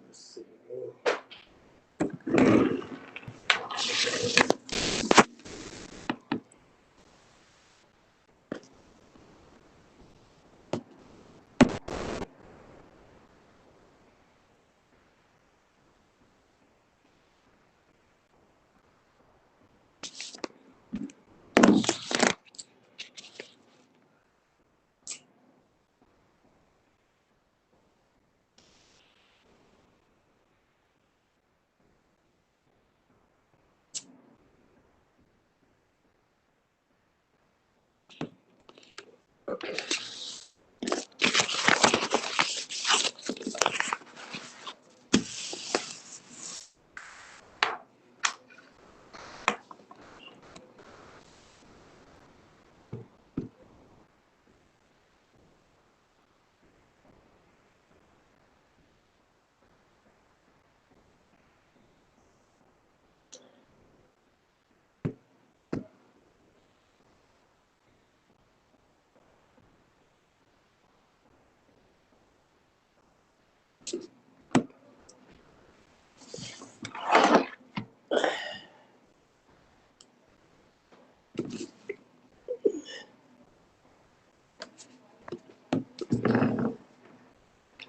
Let's see.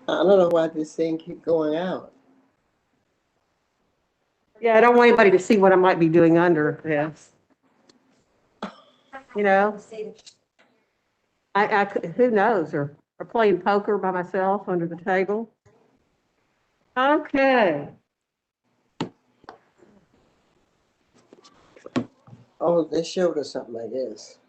I don't know why this thing keep going out. Yeah, I don't want anybody to see what I might be doing under this. You know, who knows, or playing poker by myself under the table. Okay. Oh, they showed us something, I guess.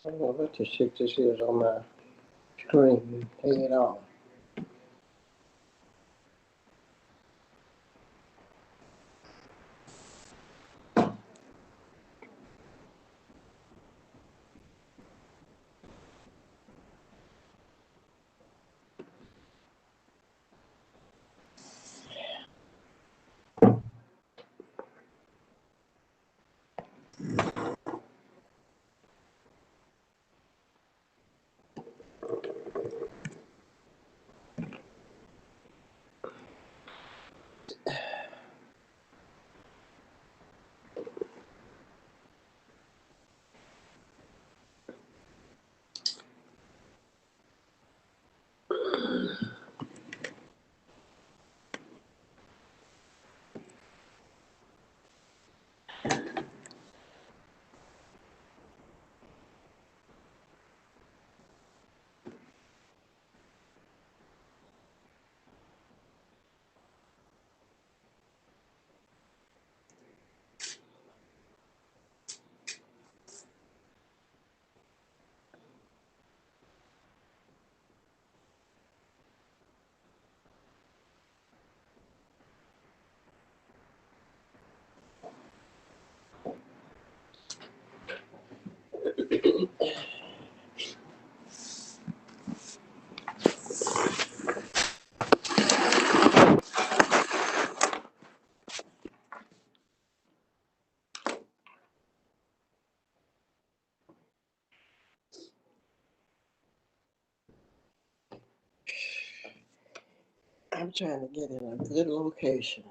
I don't know what the shit this is on my screen. Take it off. I'm trying to get in a good location.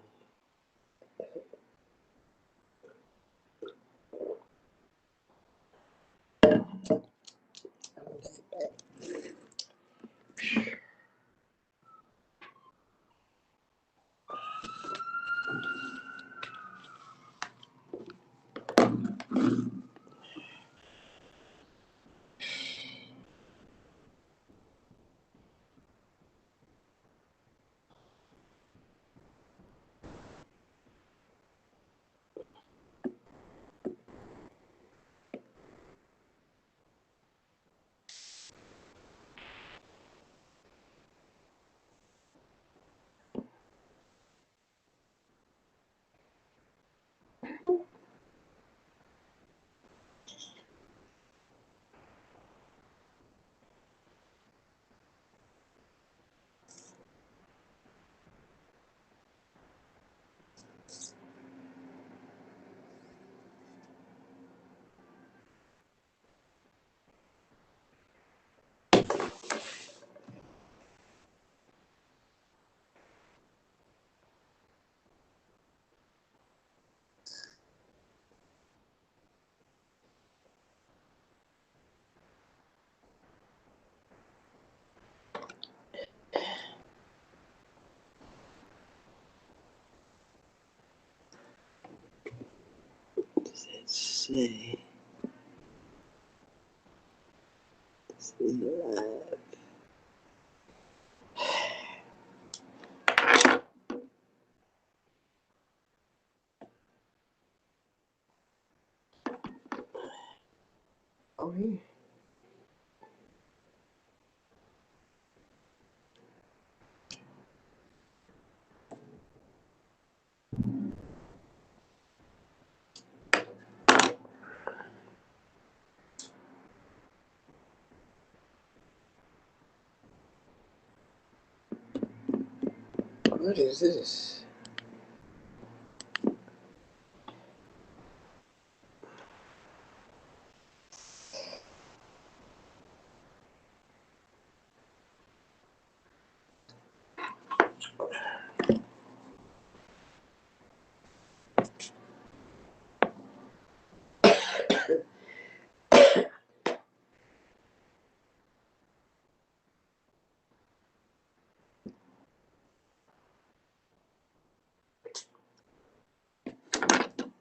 Let's see. It's live. Oh, yeah. What is this?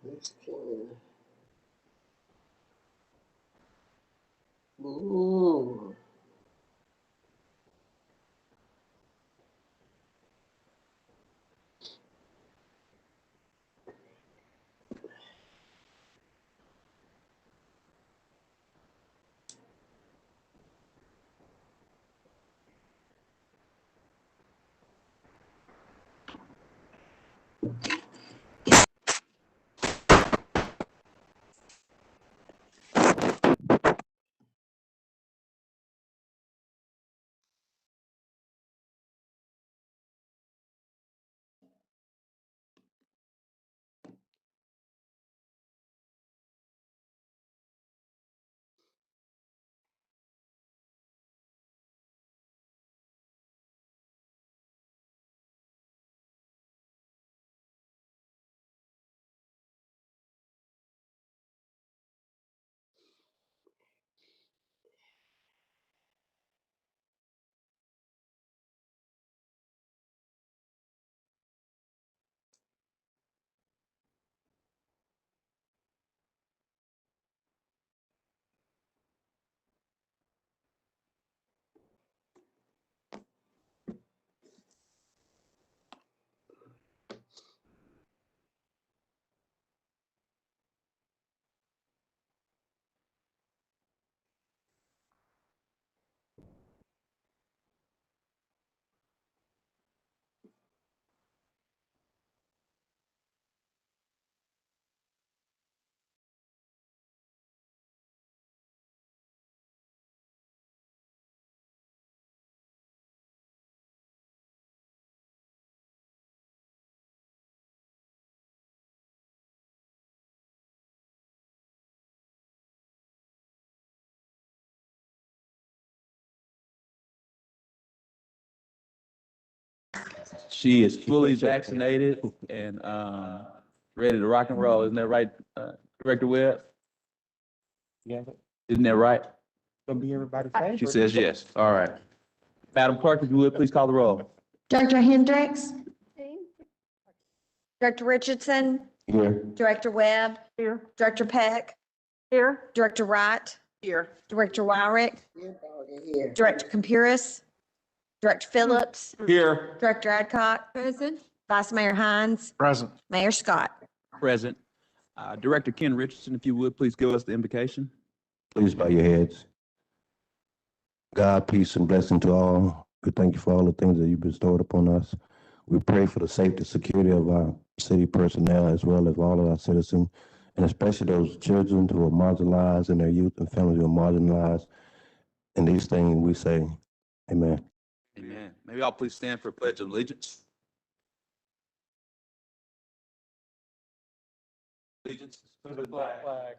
This king. Ooh. She is fully vaccinated and ready to rock and roll. Isn't that right, Director Webb? Yeah, Isn't that right? gonna be everybody's favorite. She says yes. All right. Madam Clerk, if you would, please call the roll. Director Hendricks, Director Richardson, Here. Director Webb, Here. Director Peck, Here. Director Wright, Here. Director Wyrick, Your dog is here. Director Compuris, Director Phillips, Here. Director Adcock. Present. Vice Mayor Hines, Present. Mayor Scott. Present. Director Ken Richardson, if you would, please give us the invocation. Please bow your heads. God, peace and blessing to all. We thank you for all the things that you bestowed upon us. We pray for the safety and security of our city personnel as well as all of our citizens, and especially those children who are marginalized and their youth and families who are marginalized. And these things we say, amen. Amen. Maybe y'all please stand for Pledge of Allegiance. Allegiance to the flag.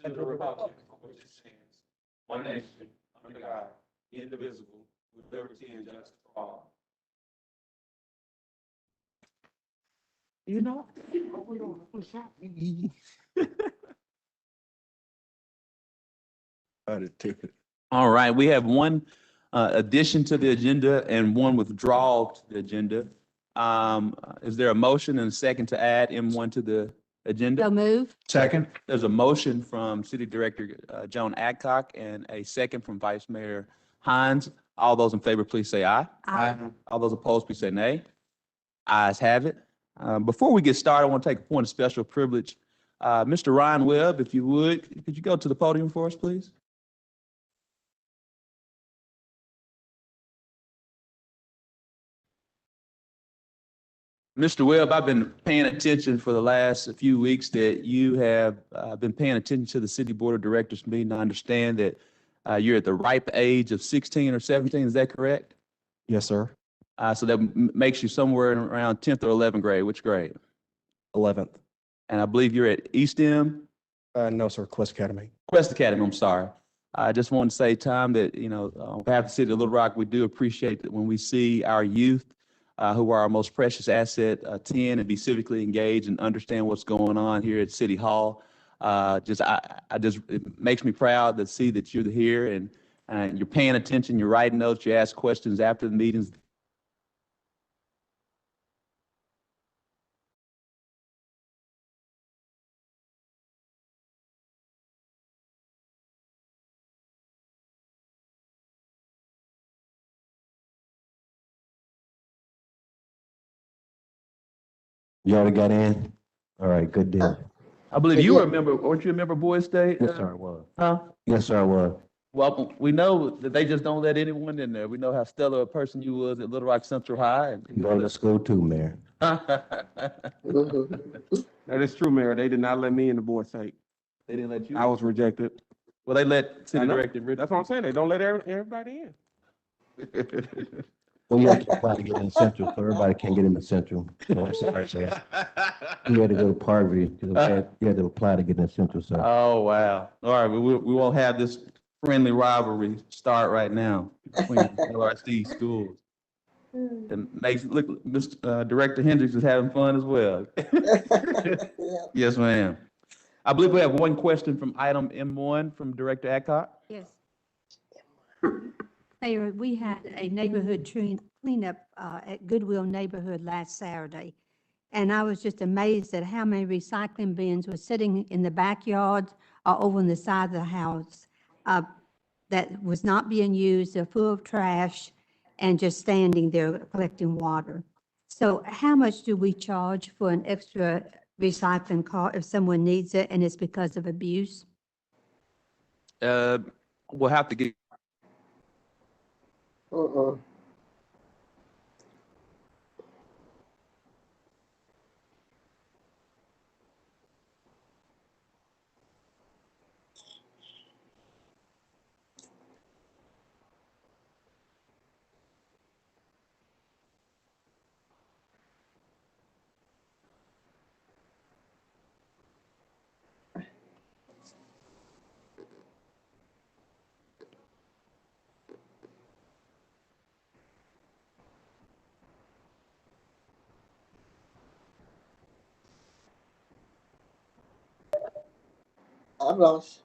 To the republic for which it stands, one nation, under God, indivisible, with liberty and justice for all. You know? All right, we have one addition to the agenda and one withdrawal to the agenda. Is there a motion and a second to add M1 to the agenda? So move. Second. There's a motion from City Director Joan Adcock and a second from Vice Mayor Hines. All those in favor, please say aye. Aye. All those opposed, please say nay. Ayes have it. Before we get started, I want to take a point of special privilege. Mr. Ryan Webb, if you would, could you go to the podium for us, please? Mr. Webb, I've been paying attention for the last few weeks that you have been paying attention to the City Board of Directors meeting. I understand that you're at the ripe age of 16 or 17. Is that correct? Yes, sir. So that makes you somewhere in around 10th or 11th grade. Which grade? 11th. And I believe you're at East End? No, sir, Quest Academy. Quest Academy, I'm sorry. I just want to say, Tom, that, on behalf of the city of Little Rock, we do appreciate that when we see our youth, who are our most precious asset, attend and be civically engaged and understand what's going on here at City Hall. It makes me proud to see that you're here and you're paying attention, you're writing notes, you ask questions after the meetings. You already got in? All right, good deal. I believe you were a member, weren't you a member of Boys State? Yes, sir, I was. Huh? Yes, sir, I was. Well, we know that they just don't let anyone in there. We know how stellar a person you was at Little Rock Central High. You go to school too, Mayor. That is true, Mayor. They did not let me in the board site. They didn't let you? I was rejected. Well, they let City I know. Director That's what I'm saying. They don't let everybody in. Well, you have to apply to get in Central, so everybody can't get in the Central. So I'm sorry, sir. You had to go to Parkview, because you had to apply to get in Central, sir. Oh, wow. All right, we won't have this friendly rivalry start right now between LRC schools. It makes, look, Mr. Director Hendricks is having fun as well. Yes, ma'am. I believe we have one question from item M1 from Director Adcock. Yes. Mayor, we had a neighborhood cleanup at Goodwill Neighborhood last Saturday. And I was just amazed at how many recycling bins were sitting in the backyard or over on the side of the house that was not being used. They're full of trash and just standing there collecting water. So how much do we charge for an extra recycling cart if someone needs it and it's because of abuse? We'll have to get. I've lost.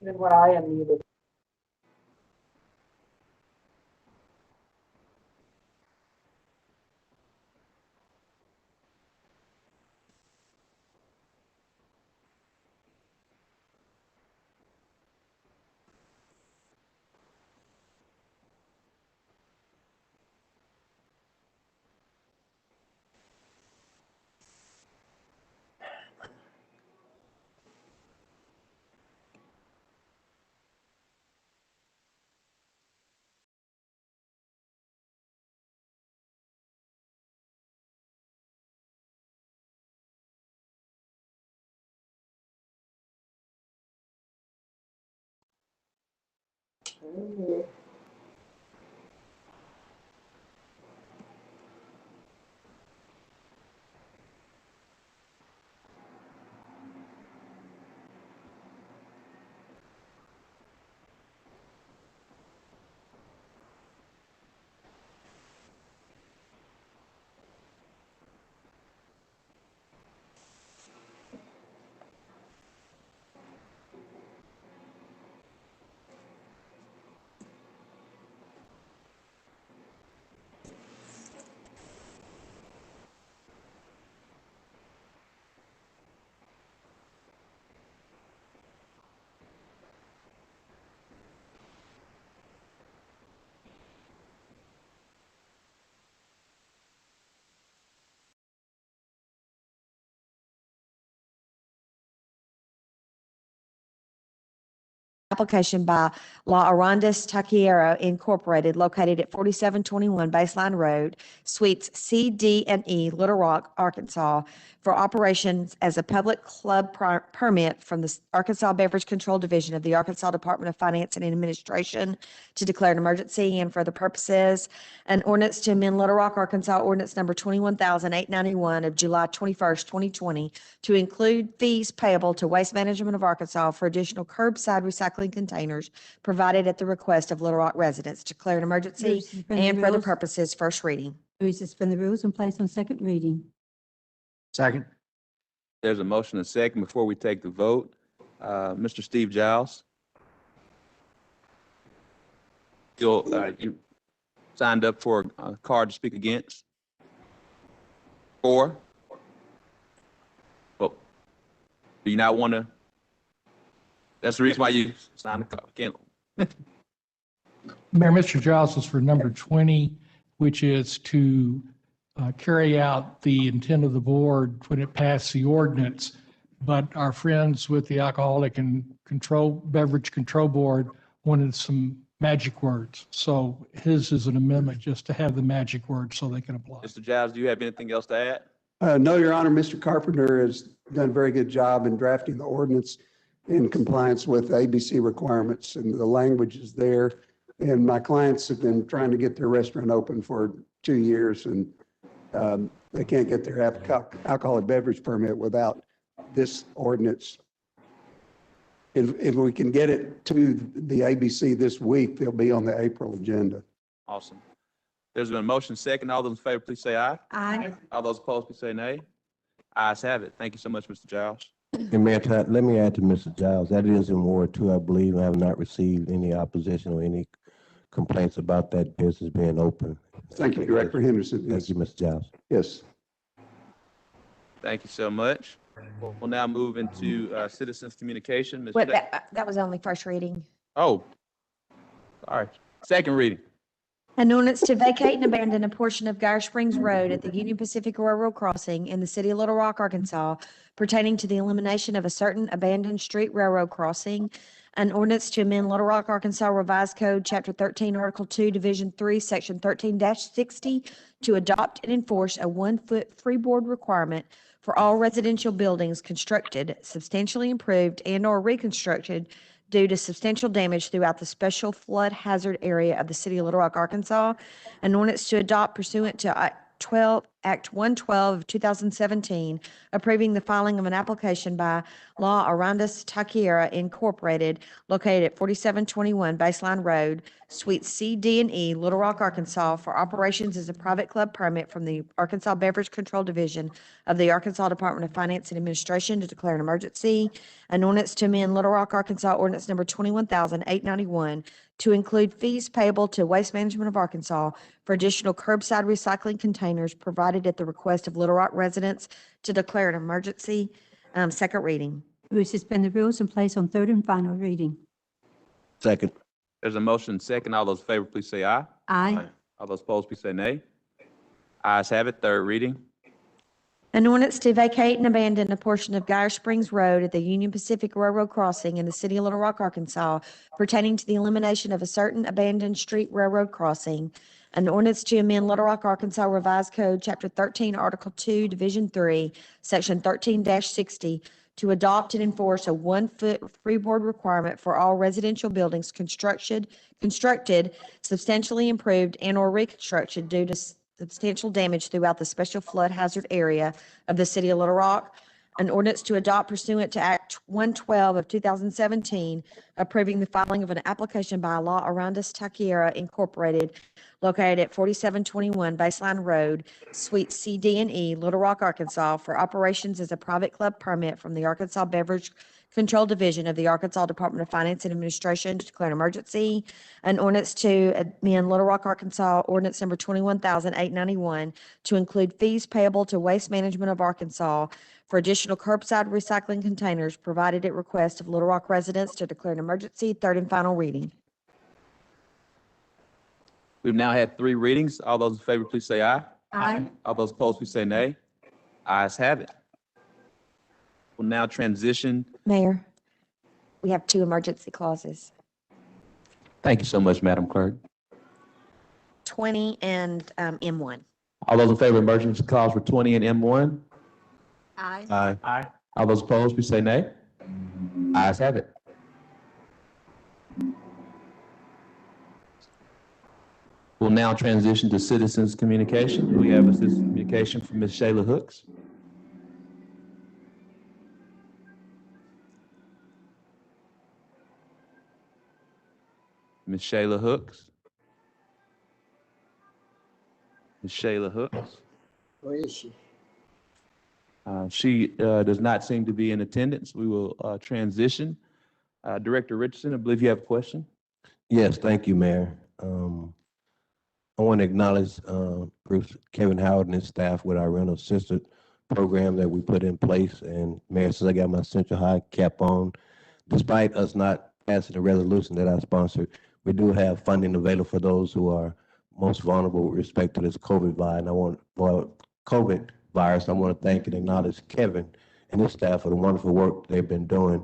Then what I am muted. Application by La Arandis Taquero Incorporated located at 4721 Baseline Road, Suites C, D, and E, Little Rock, Arkansas, for operations as a public club permit from the Arkansas Beverage Control Division of the Arkansas Department of Finance and Administration to declare an emergency and for the purposes, an ordinance to amend Little Rock, Arkansas ordinance number 21,891 of July 21st, 2020, to include fees payable to Waste Management of Arkansas for additional curbside recycling containers provided at the request of Little Rock residents, declare an emergency and for the purposes, first reading. Move to suspend the rules and place on second reading. Second. There's a motion and a second. Before we take the vote, Mr. Steve Giles. You signed up for a card to speak against? 4? Well, do you not want to? That's the reason why you signed the card. Can't. Mayor, Mr. Giles is for number 20, which is to carry out the intent of the board when it passed the ordinance. But our friends with the Alcoholic and Beverage Control Board wanted some magic words. So his is an amendment just to have the magic words so they can apply. Mr. Giles, do you have anything else to add? No, Your Honor, Mr. Carpenter has done a very good job in drafting the ordinance in compliance with ABC requirements, and the language is there. And my clients have been trying to get their restaurant open for 2 years, and they can't get their alcoholic beverage permit without this ordinance. If we can get it to the ABC this week, they'll be on the April agenda. Awesome. There's been a motion second. All those in favor, please say aye. Aye. All those opposed, please say nay. Ayes have it. Thank you so much, Mr. Giles. And Mayor, let me add to Mr. Giles, that is in Ward 2, I believe. I have not received any opposition or any complaints about that business being open. Thank you, Director Henderson. Thank you, Mr. Giles. Yes. Thank you so much. We'll now move into citizens' communication. Ms. Wait, Jack- that was only first reading. Oh, sorry. Second reading. An ordinance to vacate and abandon a portion of Geyer Springs Road at the Union Pacific Railroad crossing in the city of Little Rock, Arkansas, pertaining to the elimination of a certain abandoned street railroad crossing. An ordinance to amend Little Rock, Arkansas Revised Code, Chapter 13, Article 2, Division 3, Section 13-60, to adopt and enforce a 1-foot freeboard requirement for all residential buildings constructed, substantially improved, and/or reconstructed due to substantial damage throughout the special flood hazard area of the city of Little Rock, Arkansas. An ordinance to adopt pursuant to 12 Act 112 of 2017, approving the filing of an application by La Arandis Taquiera Incorporated, located at 4721 Baseline Road, Suites C, D, and E, Little Rock, Arkansas, for operations as a private club permit from the Arkansas Beverage Control Division of the Arkansas Department of Finance and Administration to declare an emergency. An ordinance to amend Little Rock, Arkansas ordinance number 21,891 to include fees payable to Waste Management of Arkansas for additional curbside recycling containers provided at the request of Little Rock residents to declare an emergency. Second reading. We suspend the rules and place on third and final reading. Second. There's a motion second. All those in favor, please say aye. Aye. All those opposed, please say nay. Ayes have it. Third reading. An ordinance to vacate and abandon a portion of Geyer Springs Road at the Union Pacific Railroad crossing in the city of Little Rock, Arkansas, pertaining to the elimination of a certain abandoned street railroad crossing. An ordinance to amend Little Rock, Arkansas Revised Code, Chapter 13, Article 2, Division 3, Section 13-60, to adopt and enforce a 1-foot freeboard requirement for all residential buildings constructed, substantially improved, and/or reconstructed due to substantial damage throughout the special flood hazard area of the city of Little Rock. An ordinance to adopt pursuant to Act 112 of 2017, approving the filing of an application by La Arandis Taquiera Incorporated, located at 4721 Baseline Road, Suite C, D, and E, Little Rock, Arkansas, for operations as a private club permit from the Arkansas Beverage Control Division of the Arkansas Department of Finance and Administration to declare an emergency. An ordinance to amend Little Rock, Arkansas ordinance number 21,891 to include fees payable to Waste Management of Arkansas for additional curbside recycling containers provided at request of Little Rock residents to declare an emergency. Third and final reading. We've now had 3 readings. All those in favor, please say aye. Aye. All those opposed, please say nay. Ayes have it. We'll now transition. Mayor, we have 2 emergency clauses, Thank you so much, Madam Clerk. 20 and M1. All those in favor of emergency clause for 20 and M1? Aye. Aye. Aye. All those opposed, please say nay. Ayes have it. We'll now transition to citizens' communication. We have a citizen communication from Ms. Shayla Hooks. Ms. Shayla Hooks. Ms. Shayla Hooks. Where is she? She does not seem to be in attendance. We will transition. Director Richardson, I believe you have a question. Yes, thank you, Mayor. I want to acknowledge Bruce, Kevin Howard and his staff with our rental assistance program that we put in place. And Mayor, since I got my Central High cap on, despite us not passing the resolution that I sponsored, we do have funding available for those who are most vulnerable with respect to this COVID virus. I want to thank and acknowledge Kevin and his staff for the wonderful work they've been doing.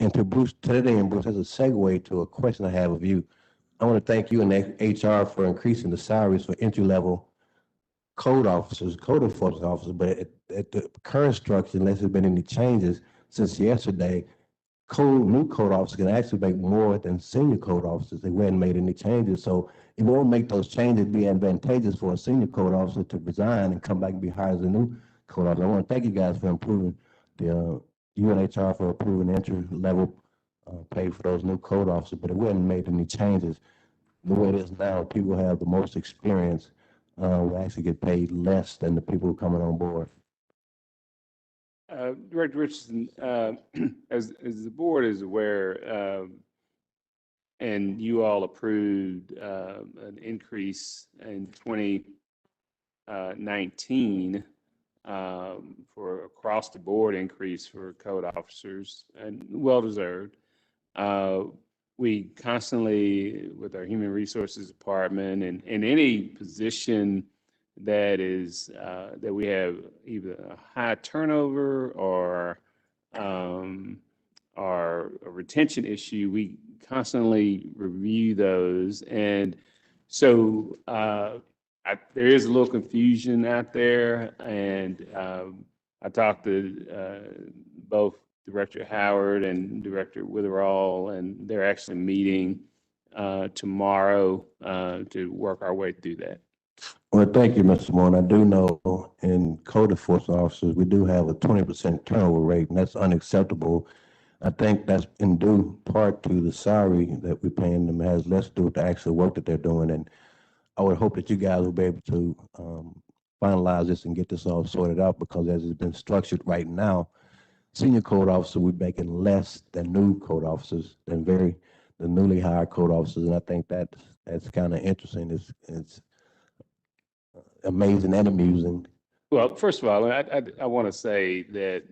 And to Bruce today, and Bruce, as a segue to a question I have of you, I want to thank you and HR for increasing the salaries for entry-level code enforcement officers. But at the current structure, unless there's been any changes since yesterday, new code officers can actually make more than senior code officers. They haven't made any changes. So it won't make those changes be advantageous for a senior code officer to resign and come back and be hired as a new code officer. I want to thank you guys for improving UNHR for approving entry-level pay for those new code officers, but it wouldn't made any changes. The way it is now, people who have the most experience will actually get paid less than the people who are coming on board. Director Richardson, as the board is aware, and you all approved an increase in 2019 for across the board increase for code officers, and well-deserved. We constantly, with our human resources department and any position that is that we have either a high turnover or a retention issue, we constantly review those. And so there is a little confusion out there, and I talked to both Director Howard and Director Witherall, and they're actually meeting tomorrow to work our way through that. Well, thank you, Mr. Moore. And I do know in code enforcement officers, we do have a 20% turnover rate, and that's unacceptable. I think that's in due part to the salary that we're paying them has less to do with the actual work that they're doing. And I would hope that you guys will be able to finalize this and get this all sorted out, because as it's been structured right now, senior code officer, we're making less than new code officers, the newly hired code officers. And I think that's kind of interesting. It's amazing and amusing. Well, first of all, I want to say that,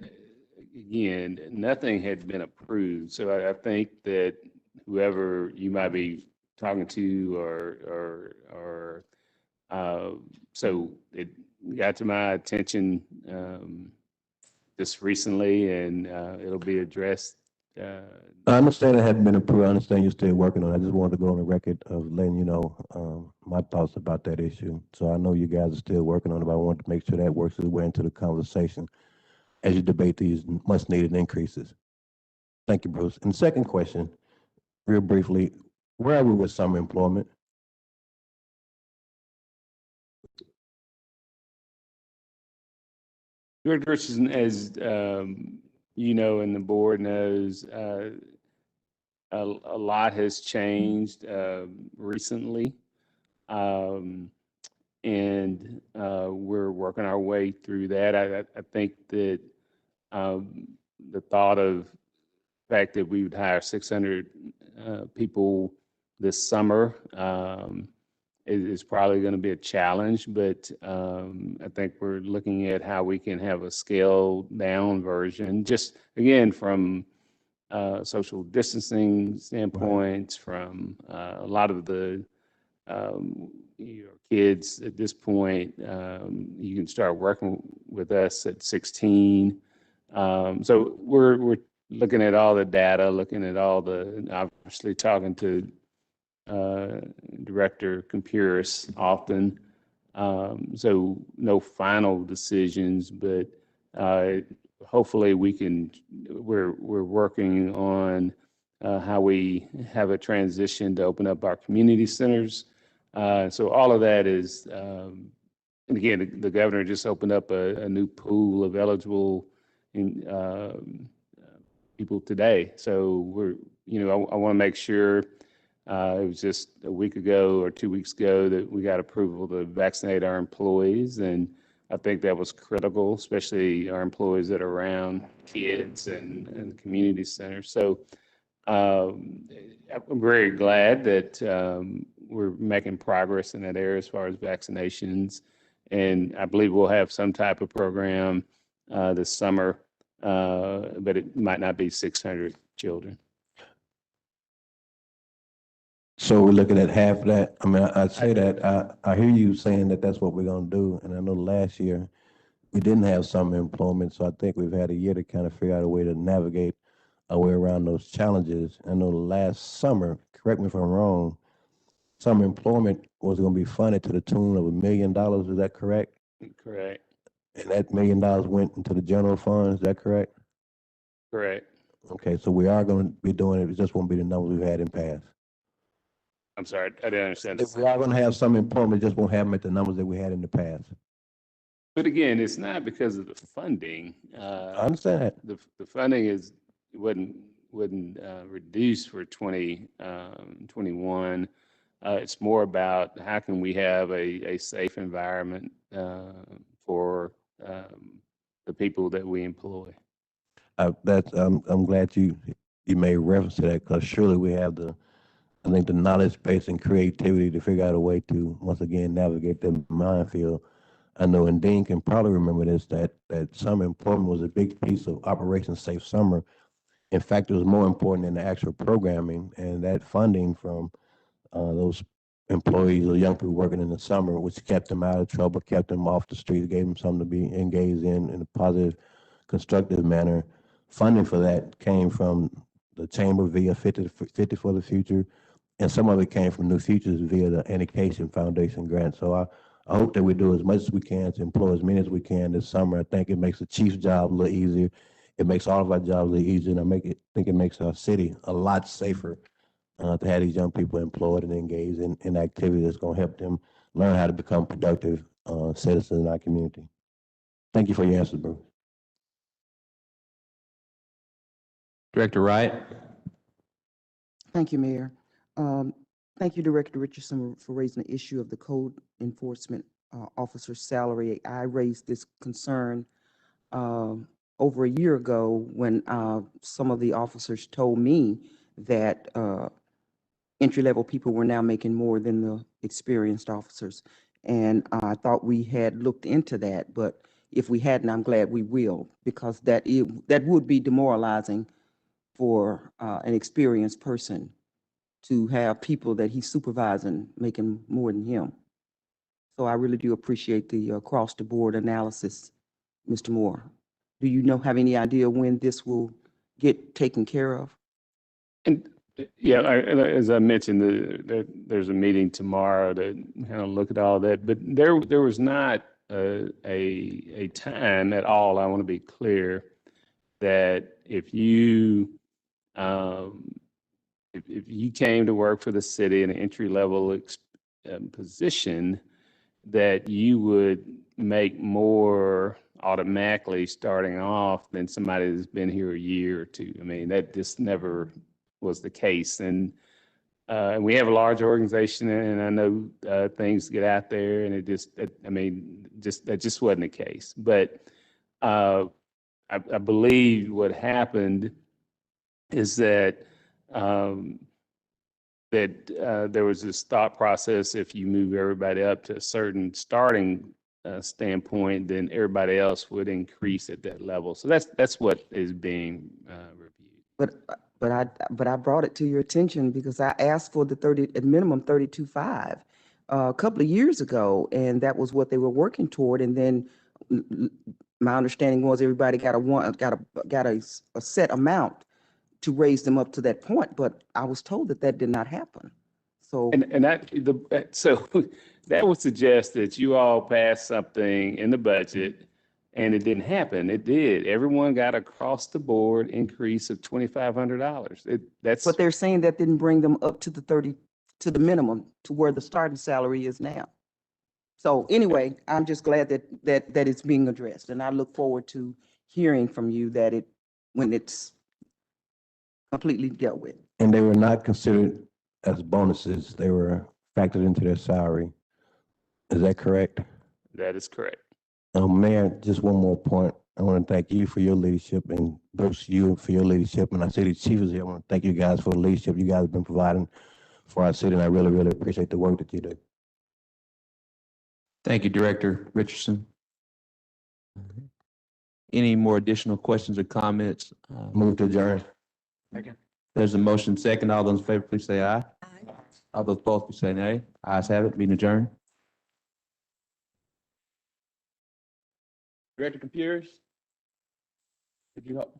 again, nothing had been approved. So I think that whoever you might be talking to so it got to my attention just recently, and it'll be addressed. I understand it hadn't been approved. I understand you're still working on it. I just wanted to go on the record of letting you know my thoughts about that issue. So I know you guys are still working on it, but I wanted to make sure that works its way into the conversation as you debate these much needed increases. Thank you, Bruce. And second question, real briefly, where are we with summer employment? Director Richardson, as you know, and the board knows, a lot has changed recently, and we're working our way through that. I think that the thought of the fact that we would hire 600 people this summer is probably going to be a challenge, but I think we're looking at how we can have a scaled down version, just again from social distancing standpoints, from a lot of the kids at this point. You can start working with us at 16. So we're looking at all the data, looking at all the, obviously talking to Director Compuris often. So no final decisions, but hopefully we're working on how we have a transition to open up our community centers. So all of that is, and again, the governor just opened up a new pool of eligible people today. So I want to make sure. It was just a week ago or 2 weeks ago that we got approval to vaccinate our employees, and I think that was critical, especially our employees that are around kids and the community center. So I'm very glad that we're making progress in that area as far as vaccinations, and I believe we'll have some type of program this summer, but it might not be 600 children. So we're looking at half of that. I mean, I say that, I hear you saying that that's what we're gonna do. And I know last year we didn't have summer employment. So I think we've had a year to kind of figure out a way to navigate our way around those challenges. I know last summer, correct me if I'm wrong, summer employment was gonna be funded to the tune of $1 million. Is that correct? Correct. And that $1 million went into the general fund. Is that correct? Correct. Okay, so we are gonna be doing it. It just won't be the numbers we've had in past. I'm sorry, I didn't understand. If we are gonna have some employment, just won't have them at the numbers that we had in the past. But again, it's not because of the funding. I understand that. The funding wouldn't reduce for 2021. It's more about how can we have a safe environment for the people that we employ. I'm glad you made reference to that, because surely we have I think the knowledge base and creativity to figure out a way to once again navigate that minefield. I know, and Dean can probably remember this, that summer employment was a big piece of Operation Safe Summer. In fact, it was more important than the actual programming, and that funding from those employees or young people working in the summer, which kept them out of trouble, kept them off the streets, gave them something to be engaged in a positive, constructive manner. Funding for that came from the chamber via 50 for the Future, and some of it came from New Futures via the Education Foundation grant. So I hope that we do as much as we can to employ as many as we can this summer. I think it makes the chief's job a little easier. It makes all of our jobs a little easier, and I think it makes our city a lot safer to have these young people employed and engaged in activities that's going to help them learn how to become productive citizens in our community. Thank you for your answer, Bruce. Director Wright? Thank you, Mayor. Thank you, Director Richardson, for raising the issue of the code enforcement officer's salary. I raised this concern over a year ago when some of the officers told me that entry-level people were now making more than the experienced officers. And I thought we had looked into that, but if we hadn't, I'm glad we will, because that would be demoralizing for an experienced person to have people that he's supervising making more than him. So I really do appreciate the across-the-board analysis, Mr. Moore. Do you have any idea when this will get taken care of? And yeah, as I mentioned, there's a meeting tomorrow to kind of look at all that, but there was not a time at all, I want to be clear, that if you came to work for the city in an entry-level position, that you would make more automatically starting off than somebody that's been here a year or two. I mean, that just never was the case. And we have a large organization, and I know things get out there, and that just wasn't the case. But I believe what happened is that there was this thought process: if you move everybody up to a certain starting standpoint, then everybody else would increase at that level. So that's what is being reviewed. But I brought it to your attention because I asked for the at minimum 32.5 a couple of years ago, and that was what they were working toward. And then my understanding was everybody got a set amount to raise them up to that point, but I was told that did not happen. So So that would suggest that you all passed something in the budget and it didn't happen. It did. Everyone got across the board increase of $2,500. But they're saying that didn't bring them up to the minimum, to where the starting salary is now. So anyway, I'm just glad that it's being addressed, and I look forward to hearing from you when it's completely dealt with. And they were not considered as bonuses. They were factored into their salary. Is that correct? That is correct. Mayor, just one more point. I want to thank you for your leadership, and Bruce, you for your leadership. And our city chief is here. I want to thank you guys for the leadership you guys have been providing for our city, and I really, really appreciate the work that you do. Thank you, Director Richardson. Any more additional questions or comments? Move to adjourn. Second. There's a motion second. All those in favor, please say aye. Aye. All those opposed, please say nay. Ayes have it. Meeting adjourned. Director Computers? Could you help?